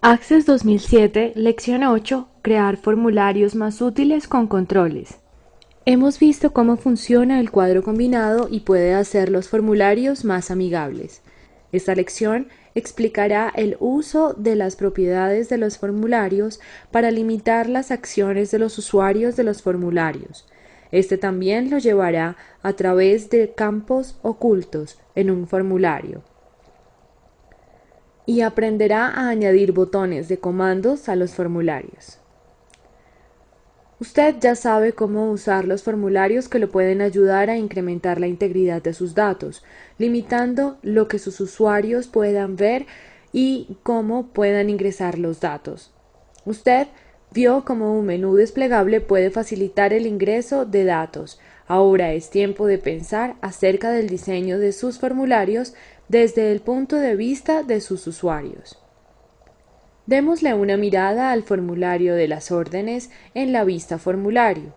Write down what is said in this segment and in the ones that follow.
Access 2007, lección 8, crear formularios más útiles con controles. Hemos visto cómo funciona el cuadro combinado y puede hacer los formularios más amigables. Esta lección explicará el uso de las propiedades de los formularios para limitar las acciones de los usuarios de los formularios. Este también lo llevará a través de campos ocultos en un formulario. Y aprenderá a añadir botones de comandos a los formularios. Usted ya sabe cómo usar los formularios que le pueden ayudar a incrementar la integridad de sus datos, limitando lo que sus usuarios puedan ver y cómo puedan ingresar los datos. Usted vio cómo un menú desplegable puede facilitar el ingreso de datos. Ahora es tiempo de pensar acerca del diseño de sus formularios desde el punto de vista de sus usuarios. Démosle una mirada al formulario de las órdenes en la vista formulario.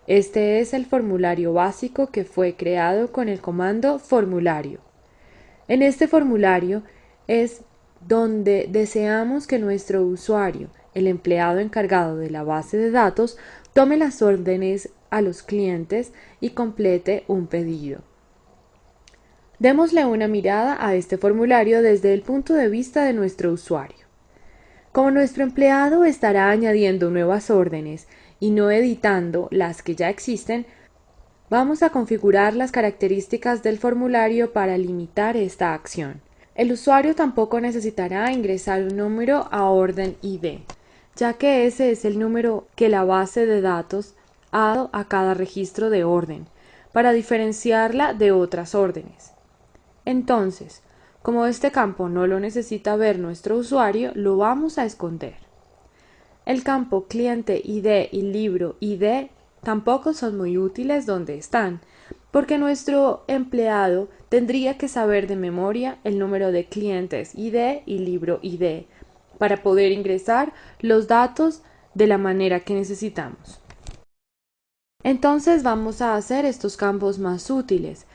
Este es el formulario básico que fue creado con el comando formulario. En este formulario es donde deseamos que nuestro usuario, el empleado encargado de la base de datos, tome las órdenes a los clientes y complete un pedido. Démosle una mirada a este formulario desde el punto de vista de nuestro usuario. Como nuestro empleado estará añadiendo nuevas órdenes y no editando las que ya existen, vamos a configurar las características del formulario para limitar esta acción. El usuario tampoco necesitará ingresar un número a orden ID, ya que ese es el número que la base de datos ha dado a cada registro de orden, para diferenciarla de otras órdenes. Entonces, como este campo no lo necesita ver nuestro usuario, lo vamos a esconder. El campo cliente ID y libro ID tampoco son muy útiles donde están, porque nuestro empleado tendría que saber de memoria el número de clientes ID y libro ID para poder ingresar los datos de la manera que necesitamos. Entonces vamos a hacer estos campos más útiles,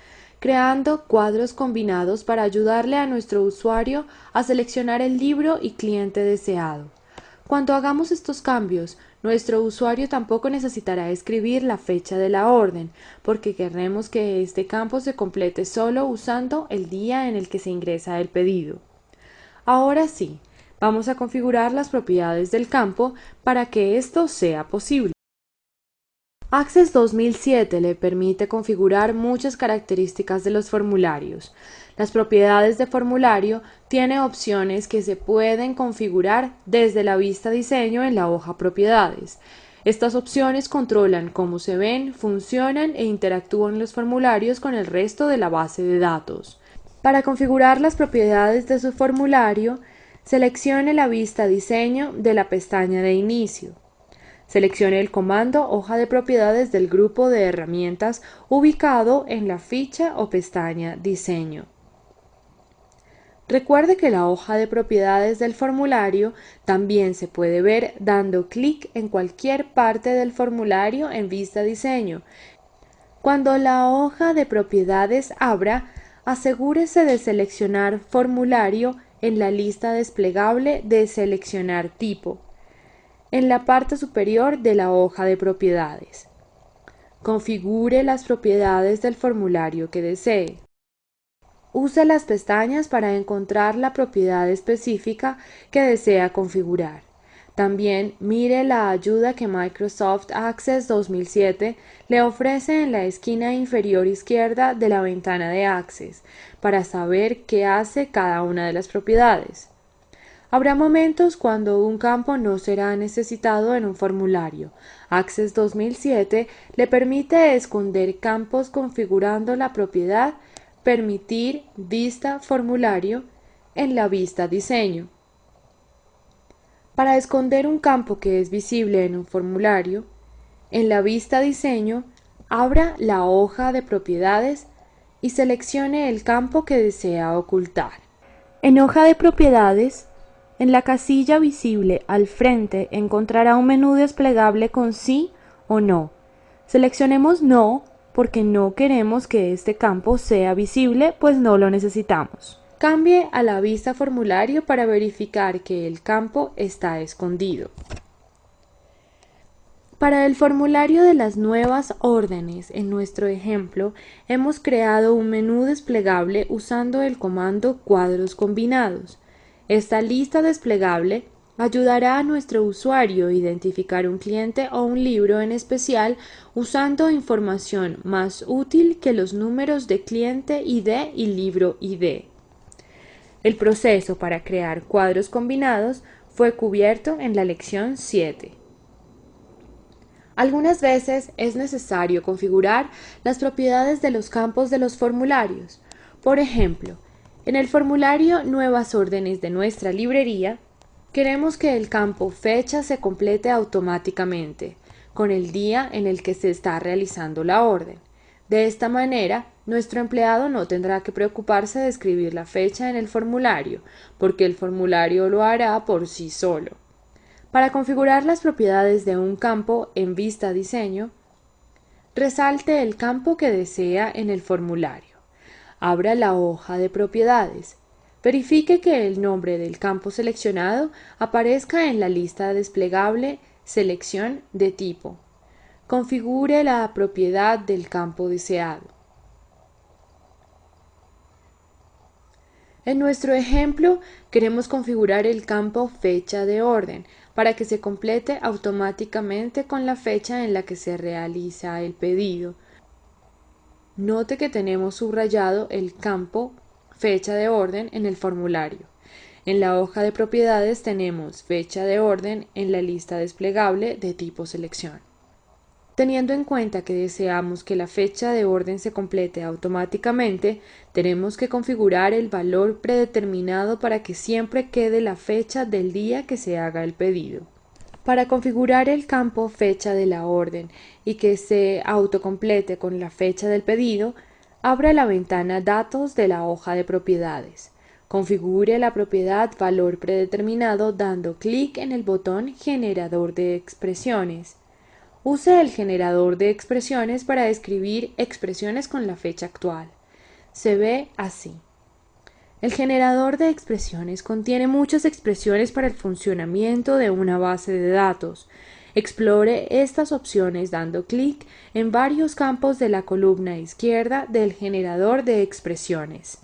creando cuadros combinados para ayudarle a nuestro usuario a seleccionar el libro y cliente deseado. Cuando hagamos estos cambios, nuestro usuario tampoco necesitará escribir la fecha de la orden, porque queremos que este campo se complete solo usando el día en el que se ingresa el pedido. Ahora sí, vamos a configurar las propiedades del campo para que esto sea posible. Access 2007 le permite configurar muchas características de los formularios. Las propiedades de formulario tienen opciones que se pueden configurar desde la vista diseño en la hoja propiedades. Estas opciones controlan cómo se ven, funcionan e interactúan los formularios con el resto de la base de datos. Para configurar las propiedades de su formulario, seleccione la vista diseño de la pestaña de inicio. Seleccione el comando hoja de propiedades del grupo de herramientas ubicado en la ficha o pestaña Diseño. Recuerde que la hoja de propiedades del formulario también se puede ver dando clic en cualquier parte del formulario en vista Diseño. Cuando la hoja de propiedades abra, asegúrese de seleccionar Formulario en la lista desplegable de Seleccionar tipo, en la parte superior de la hoja de propiedades. Configure las propiedades del formulario que desee. Use las pestañas para encontrar la propiedad específica que desea configurar. También mire la ayuda que Microsoft Access 2007 le ofrece en la esquina inferior izquierda de la ventana de Access para saber qué hace cada una de las propiedades. Habrá momentos cuando un campo no será necesitado en un formulario. Access 2007 le permite esconder campos configurando la propiedad Permitir vista formulario en la vista diseño. Para esconder un campo que es visible en un formulario, en la vista diseño, abra la hoja de propiedades y seleccione el campo que desea ocultar. En hoja de propiedades, en la casilla visible al frente encontrará un menú desplegable con sí o no. Seleccionemos no porque no queremos que este campo sea visible, pues no lo necesitamos. Cambie a la vista formulario para verificar que el campo está escondido. Para el formulario de las nuevas órdenes, en nuestro ejemplo, hemos creado un menú desplegable usando el comando cuadros combinados. Esta lista desplegable ayudará a nuestro usuario a identificar un cliente o un libro en especial usando información más útil que los números de cliente ID y libro ID. El proceso para crear cuadros combinados fue cubierto en la lección 7. Algunas veces es necesario configurar las propiedades de los campos de los formularios. Por ejemplo, en el formulario Nuevas órdenes de nuestra librería, queremos que el campo fecha se complete automáticamente con el día en el que se está realizando la orden. De esta manera, nuestro empleado no tendrá que preocuparse de escribir la fecha en el formulario, porque el formulario lo hará por sí solo. Para configurar las propiedades de un campo en Vista Diseño, resalte el campo que desea en el formulario. Abra la hoja de propiedades. Verifique que el nombre del campo seleccionado aparezca en la lista desplegable Selección de tipo. Configure la propiedad del campo deseado. En nuestro ejemplo, queremos configurar el campo Fecha de orden para que se complete automáticamente con la fecha en la que se realiza el pedido. Note que tenemos subrayado el campo Fecha de orden en el formulario. En la hoja de propiedades tenemos Fecha de orden en la lista desplegable de tipo Selección. Teniendo en cuenta que deseamos que la fecha de orden se complete automáticamente, tenemos que configurar el valor predeterminado para que siempre quede la fecha del día que se haga el pedido. Para configurar el campo fecha de la orden y que se autocomplete con la fecha del pedido, abra la ventana Datos de la hoja de propiedades. Configure la propiedad valor predeterminado dando clic en el botón Generador de expresiones. Use el generador de expresiones para escribir expresiones con la fecha actual. Se ve así. El generador de expresiones contiene muchas expresiones para el funcionamiento de una base de datos. Explore estas opciones dando clic en varios campos de la columna izquierda del generador de expresiones.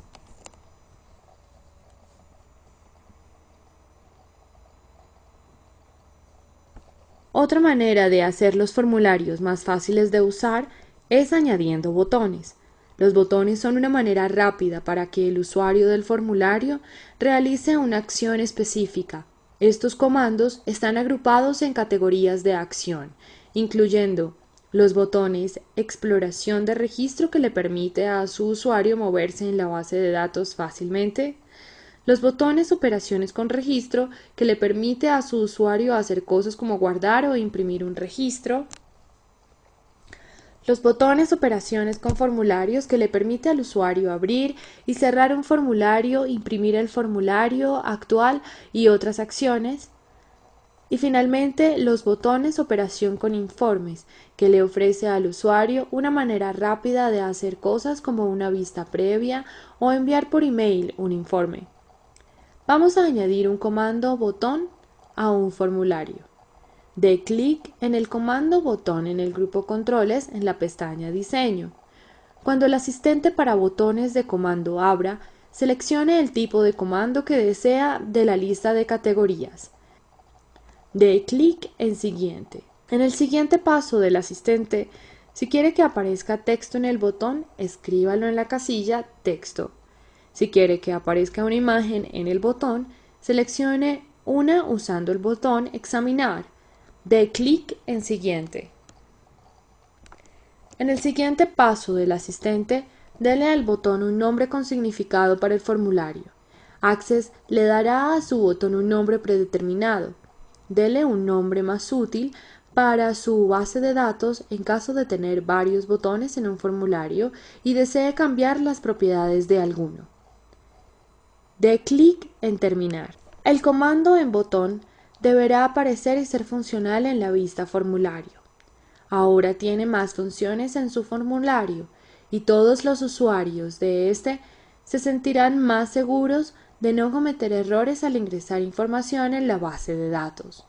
Otra manera de hacer los formularios más fáciles de usar es añadiendo botones. Los botones son una manera rápida para que el usuario del formulario realice una acción específica. Estos comandos están agrupados en categorías de acción, incluyendo los botones Exploración de registro que le permite a su usuario moverse en la base de datos fácilmente, los botones Operaciones con registro que le permite a su usuario hacer cosas como guardar o imprimir un registro, los botones Operaciones con formularios que le permite al usuario abrir y cerrar un formulario, imprimir el formulario actual y otras acciones. Y finalmente los botones Operación con informes que le ofrece al usuario una manera rápida de hacer cosas como una vista previa o enviar por email un informe. Vamos a añadir un comando botón a un formulario. Dé clic en el comando botón en el grupo Controles en la pestaña Diseño. Cuando el asistente para botones de comando abra, seleccione el tipo de comando que desea de la lista de categorías. Dé clic en Siguiente. En el siguiente paso del asistente, si quiere que aparezca texto en el botón, escríbalo en la casilla Texto. Si quiere que aparezca una imagen en el botón, seleccione una usando el botón Examinar. Dé clic en Siguiente. En el siguiente paso del asistente, dele al botón un nombre con significado para el formulario. Access le dará a su botón un nombre predeterminado. Dele un nombre más útil para su base de datos en caso de tener varios botones en un formulario y desee cambiar las propiedades de alguno. Dé clic en Terminar. El comando en botón deberá aparecer y ser funcional en la vista formulario. Ahora tiene más funciones en su formulario y todos los usuarios de este se sentirán más seguros de no cometer errores al ingresar información en la base de datos.